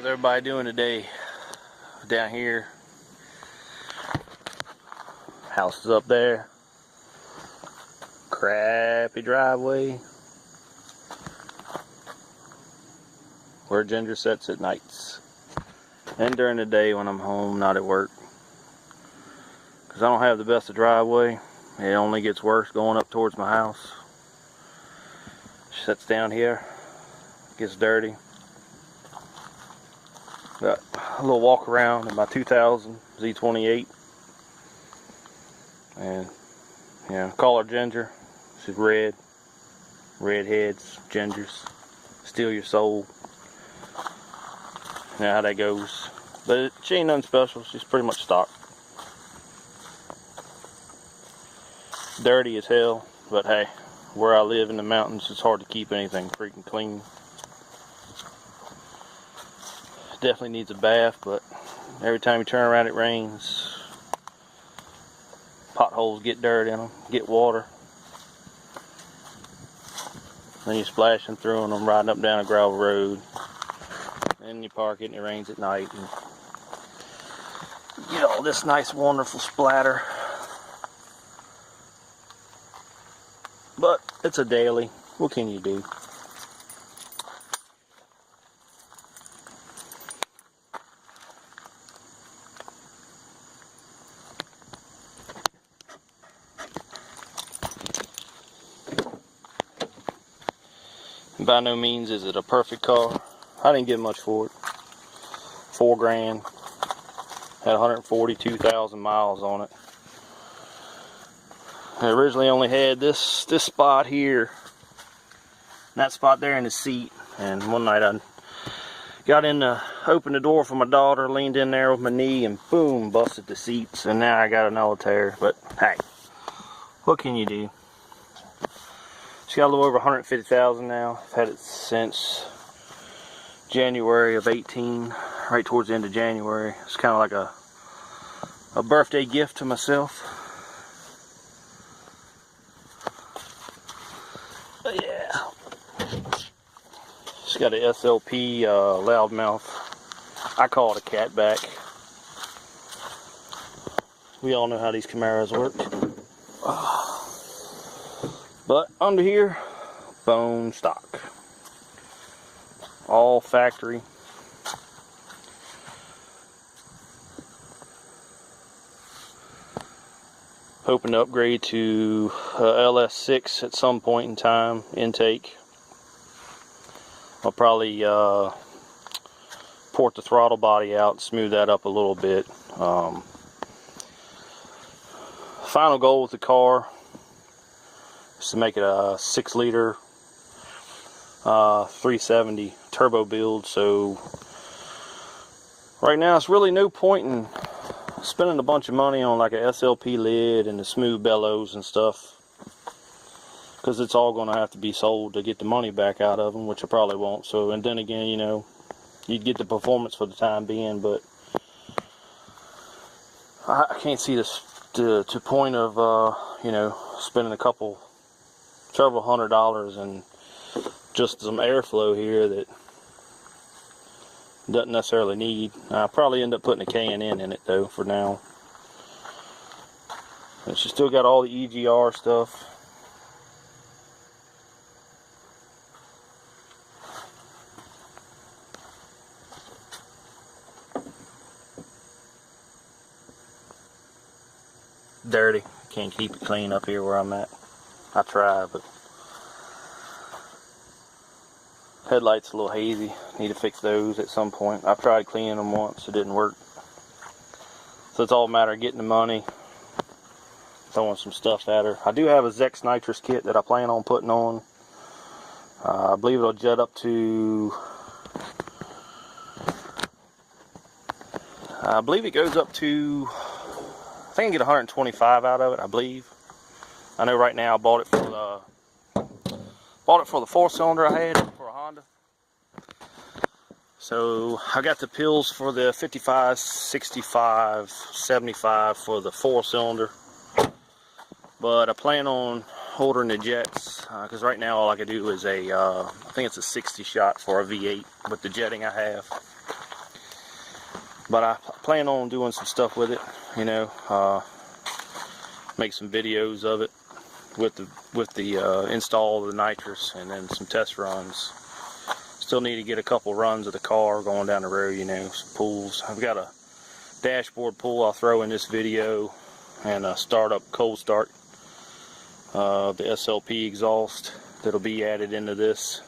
How's everybody doing today? Down here, house is up there, crappy driveway, where Ginger sits at nights and during the day when I'm home, not at work, because I don't have the best of driveway. It only gets worse going up towards my house. She sits down here, gets dirty. Got a little walk around in my 2000 Z28, and call her Ginger. She's red, redheads, gingers, steal your soul. You know how that goes. But she ain't nothing special. She's pretty much stock. Dirty as hell, but hey, where I live in the mountains, it's hard to keep anything freaking clean. Definitely needs a bath, but every time you turn around it rains. Potholes get dirt in them, get water. Then you splashing through them, riding up down a gravel road. Then you park it and it rains at night and you get all this nice wonderful splatter. But it's a daily. What can you do? By no means is it a perfect car. I didn't get much for it. $4 grand. Had 142,000 miles on it. I originally only had this spot here, and that spot there in the seat. And one night I got in to open the door for my daughter, leaned in there with my knee, and boom, busted the seats. And now I got another tear. But hey, what can you do? It's got a little over 150,000 now. I've had it since January of 18, right towards the end of January. It's kind of like a birthday gift to myself. But yeah, it's got an SLP loudmouth. I call it a catback. We all know how these Camaros work. But under here, bone stock. All factory. Hoping to upgrade to LS6 at some point in time, intake. I'll probably port the throttle body out, smooth that up a little bit. Final goal with the car is to make it a 6-liter 370 turbo build. So right now it's really no point in spending a bunch of money on like a SLP lid and the smooth bellows and stuff, because it's all going to have to be sold to get the money back out of them, which I probably won't. So, and then again, you know, you'd get the performance for the time being, but I can't see this to point of you know, spending several $100s and just some airflow here that doesn't necessarily need. I'll probably end up putting a K&N in it though for now. And she still got all the EGR stuff. Dirty. Can't keep it clean up here where I'm at. I try, but headlights a little hazy. Need to fix those at some point. I've tried cleaning them once. It didn't work. So it's all a matter of getting the money, throwing some stuff at her. I do have a Zex nitrous kit that I plan on putting on. I believe it'll jet up to, I believe it goes up to, I think I get 125 out of it, I believe. I know right now I bought it for the 4-cylinder I had for a Honda. So I got the pills for the 55, 65, 75 for the 4-cylinder. But I plan on ordering the jets, because right now all I can do is I think it's a 60 shot for a V8 with the jetting I have. but I plan on doing some stuff with it, you know, make some videos of it with the install of the nitrous, and then some test runs. Still need to get a couple runs of the car going down the road, you know, some pulls. I've got a dashboard pull I'll throw in this video, and a startup cold start, the SLP exhaust that'll be added into this.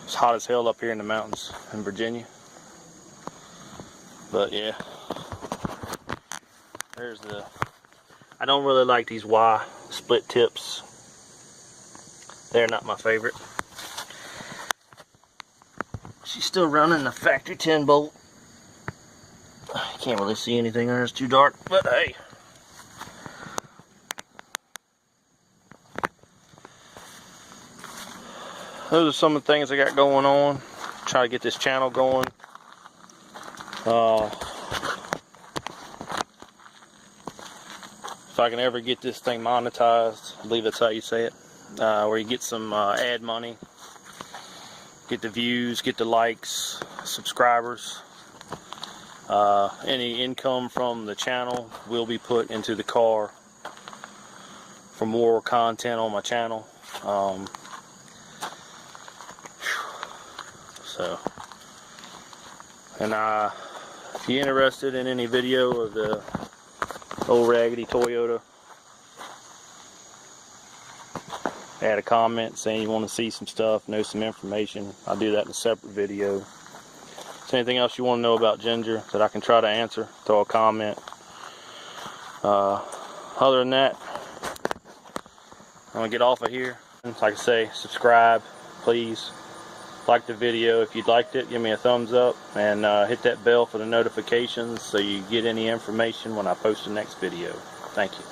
It's hot as hell up here in the mountains in Virginia. But yeah, there's the, I don't really like these Y split tips. They're not my favorite. She's still running the factory 10 bolt. I can't really see anything there, it's too dark, but hey. Those are some of the things I got going on. Try to get this channel going. If I can ever get this thing monetized, I believe that's how you say it, where you get some ad money, get the views, get the likes, subscribers. Any income from the channel will be put into the car for more content on my channel. And if you're interested in any video of the old raggedy Toyota, add a comment saying you want to see some stuff, know some information. I'll do that in a separate video. If there's anything else you want to know about Ginger that I can try to answer, throw a comment. Other than that, I'm going to get off of here. Like I say, subscribe, please. Like the video. If you liked it, give me a thumbs up, and hit that bell for the notifications so you get any information when I post the next video. Thank you.